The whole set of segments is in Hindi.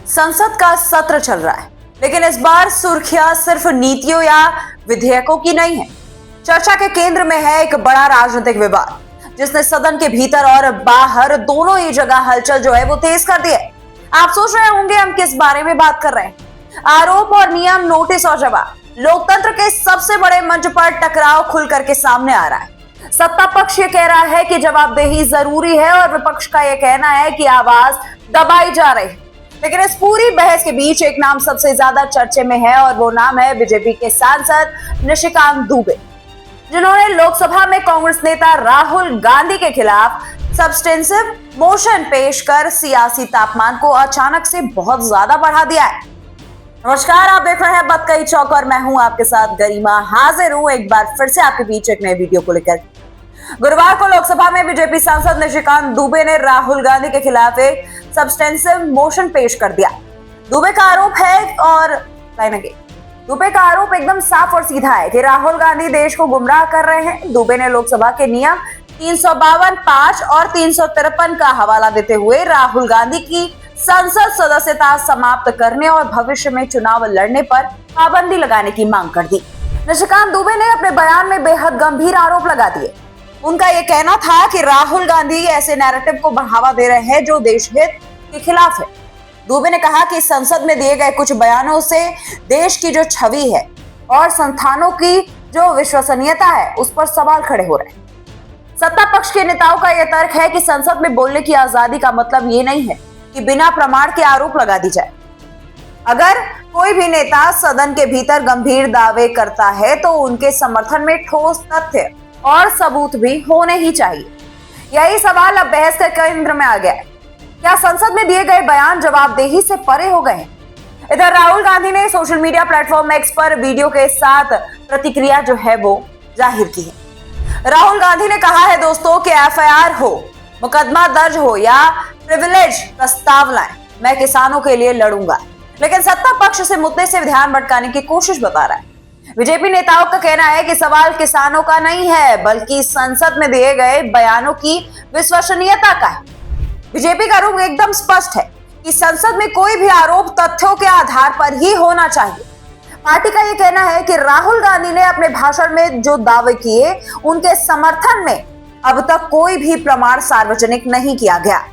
संसद का सत्र चल रहा है, लेकिन इस बार सुर्खियां सिर्फ नीतियों या विधेयकों की नहीं है। चर्चा के केंद्र में है एक बड़ा राजनीतिक विवाद, जिसने सदन के भीतर और बाहर दोनों ही जगह हलचल जो है वो तेज कर दी है। आप सोच रहे होंगे हम किस बारे में बात कर रहे हैं। आरोप और नियम, नोटिस और जवाब, लोकतंत्र के सबसे बड़े मंच पर टकराव खुल करके सामने आ रहा है। सत्ता पक्ष ये कह रहा है कि जवाबदेही जरूरी है और विपक्ष का यह कहना है कि आवाज दबाई जा रही है। लेकिन इस पूरी बहस के बीच एक नाम सबसे ज्यादा चर्चे में है और वो नाम है बीजेपी के सांसद निशिकांत दुबे, जिन्होंने लोकसभा में कांग्रेस नेता राहुल गांधी के खिलाफ सब्सटेंसिव मोशन पेश कर सियासी तापमान को अचानक से बहुत ज्यादा बढ़ा दिया है। नमस्कार, आप देख रहे हैं बतकही चौक और मैं हूं आपके साथ गरिमा। हाजिर हूं एक बार फिर से आपके बीच एक नए वीडियो को लेकर। गुरुवार को लोकसभा में बीजेपी सांसद निशिकांत दुबे ने राहुल गांधी के खिलाफ एक सब्सटेंसिव मोशन पेश कर दिया। दुबे का आरोप है और दुबे का आरोप एकदम साफ और सीधा है कि राहुल गांधी देश को गुमराह कर रहे हैं। दुबे ने लोकसभा के नियम 352(5) और 353 का हवाला देते हुए राहुल गांधी की संसद सदस्यता समाप्त करने और भविष्य में चुनाव लड़ने पर पाबंदी लगाने की मांग कर दी। निशिकांत दुबे ने अपने बयान में बेहद गंभीर आरोप लगा दिए। उनका यह कहना था कि राहुल गांधी ऐसे नैरेटिव को बढ़ावा दे रहे हैं जो देशहित के खिलाफ है। दुबे ने कहा कि संसद में दिए गए कुछ बयानों से देश की जो छवि है और संस्थानों की जो विश्वसनीयता है उस पर सवाल खड़े हो रहे हैं। सत्ता पक्ष के नेताओं का यह तर्क है कि संसद में बोलने की आजादी का मतलब ये नहीं है कि बिना प्रमाण के आरोप लगा दी जाए। अगर कोई भी नेता सदन के भीतर गंभीर दावे करता है तो उनके समर्थन में ठोस तथ्य और सबूत भी होने ही चाहिए। यही सवाल अब बहस के केंद्र में आ गया है। क्या संसद में दिए गए बयान जवाबदेही से परे हो गए हैं? इधर राहुल गांधी ने सोशल मीडिया प्लेटफॉर्म एक्स पर वीडियो के साथ प्रतिक्रिया जो है वो जाहिर की है। राहुल गांधी ने कहा है दोस्तों कि एफआईआर हो, मुकदमा दर्ज हो या प्रिविलेज प्रस्ताव लाएं, मैं किसानों के लिए लड़ूंगा। लेकिन सत्ता पक्ष से मुद्दे से ध्यान भटकाने की कोशिश बता रहा है। बीजेपी नेताओं का कहना है कि सवाल किसानों का नहीं है बल्कि संसद में दिए गए बयानों की विश्वसनीयता का है। बीजेपी का रुख एकदम स्पष्ट है कि संसद में कोई भी आरोप तथ्यों के आधार पर ही होना चाहिए। पार्टी का यह कहना है कि राहुल गांधी ने अपने भाषण में जो दावे किए उनके समर्थन में अब तक कोई भी प्रमाण सार्वजनिक नहीं किया गया।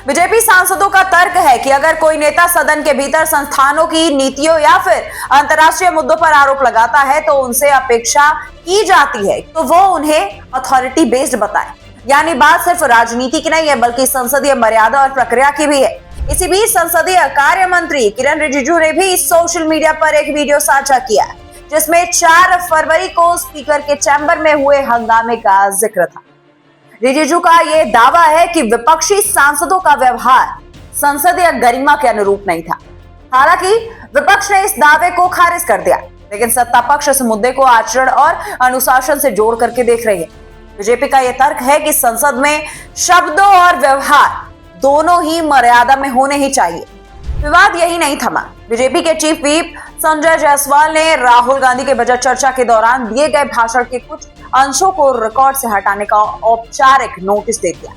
बीजेपी सांसदों का तर्क है कि अगर कोई नेता सदन के भीतर संस्थानों की नीतियों या फिर अंतर्राष्ट्रीय मुद्दों पर आरोप लगाता है तो उनसे अपेक्षा की जाती है तो वो उन्हें अथॉरिटी बेस्ड बताए। यानी बात सिर्फ राजनीति की नहीं है बल्कि संसदीय मर्यादा और प्रक्रिया की भी है। इसी बीच संसदीय कार्य मंत्री किरण रिजिजू ने भी सोशल मीडिया पर एक वीडियो साझा किया जिसमें 4 फरवरी को स्पीकर के चैम्बर में हुए हंगामे का जिक्र था। रिजिजू का यह दावा है कि विपक्षी सांसदों का व्यवहार संसदीय गरिमा के अनुरूप नहीं था। हालांकि विपक्ष ने इस दावे को खारिज कर दिया, लेकिन सत्ता पक्ष इस मुद्दे को आचरण और अनुशासन से जोड़ करके देख रही है। बीजेपी का यह तर्क है कि संसद में शब्दों और व्यवहार दोनों ही मर्यादा में होने ही चाहिए। विवाद यही नहीं थमा। बीजेपी के चीफ व्हिप संजय जायसवाल ने राहुल गांधी के बजट चर्चा के दौरान दिए गए भाषण के कुछ अंशों को रिकॉर्ड से हटाने का औपचारिक नोटिस दे दिया।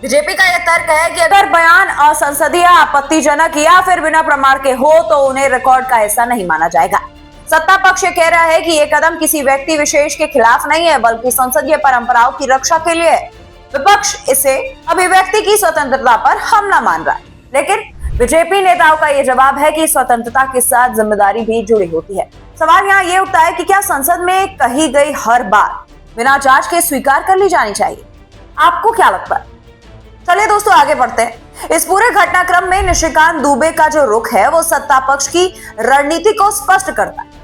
बीजेपी का यह तर्क है कि अगर बयान असंसदीय, आपत्तिजनक या फिर बिना प्रमाण के हो तो उन्हें रिकॉर्ड का हिस्सा नहीं माना जाएगा। सत्ता पक्ष कह रहा है कि यह कदम किसी व्यक्ति विशेष के खिलाफ नहीं है बल्कि संसदीय परंपराओं की रक्षा के लिए है। विपक्ष इसे अभिव्यक्ति की स्वतंत्रता पर हमला मान रहा है, लेकिन बीजेपी नेताओं का यह जवाब है कि स्वतंत्रता के साथ जिम्मेदारी भी जुड़ी होती है। सवाल यहाँ ये उठता है कि क्या संसद में कही गई हर बात बिना जांच के स्वीकार कर ली जानी चाहिए? आपको क्या लगता है? चलिए दोस्तों आगे बढ़ते हैं। इस पूरे घटनाक्रम में निशिकांत दुबे का जो रुख है वो सत्ता पक्ष की रणनीति को स्पष्ट करता है।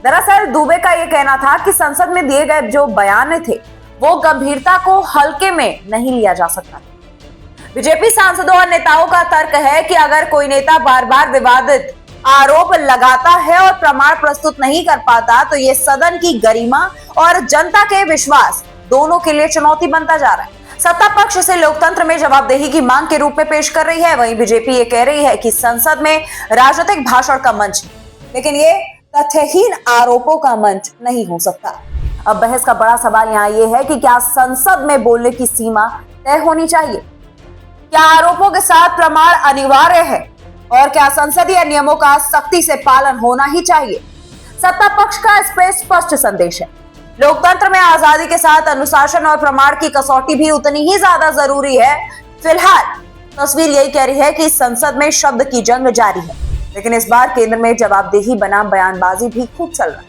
दरअसल दुबे का यह कहना था कि संसद में दिए गए जो बयान थे वो गंभीरता को हल्के में नहीं लिया जा सकता। बीजेपी सांसदों और नेताओं का तर्क है कि अगर कोई नेता बार बार विवादित आरोप लगाता है और प्रमाण प्रस्तुत नहीं कर पाता तो ये सदन की गरिमा और जनता के विश्वास दोनों के लिए चुनौती बनता जा रहा है। सत्ता पक्ष इसे लोकतंत्र में जवाबदेही की मांग के रूप में पेश कर रही है, वहीं बीजेपी ये कह रही है कि संसद में राजनीतिक भाषण का मंच है, लेकिन ये तथ्यहीन आरोपों का मंच नहीं हो सकता। अब बहस का बड़ा सवाल यहाँ ये है कि क्या संसद में बोलने की सीमा तय होनी चाहिए? क्या आरोपों के साथ प्रमाण अनिवार्य है और क्या संसदीय नियमों का सख्ती से पालन होना ही चाहिए? सत्ता पक्ष का इस पे स्पष्ट संदेश है। लोकतंत्र में आजादी के साथ अनुशासन और प्रमाण की कसौटी भी उतनी ही ज्यादा जरूरी है। फिलहाल तस्वीर यही कह रही है कि संसद में शब्द की जंग जारी है, लेकिन इस बार केंद्र में जवाबदेही बनाम बयानबाजी भी खूब चल रहा है।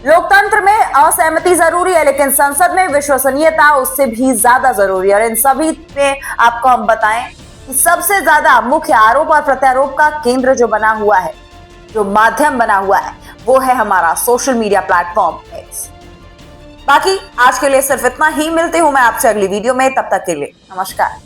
लोकतंत्र में असहमति जरूरी है, लेकिन संसद में विश्वसनीयता उससे भी ज्यादा जरूरी है। और इन सभी में आपको हम बताएं कि सबसे ज्यादा मुख्य आरोप और प्रत्यारोप का केंद्र जो बना हुआ है, जो माध्यम बना हुआ है, वो है हमारा सोशल मीडिया प्लेटफॉर्म एक्स। बाकी आज के लिए सिर्फ इतना ही। मिलती हूं मैं आपसे अगली वीडियो में, तब तक के लिए नमस्कार।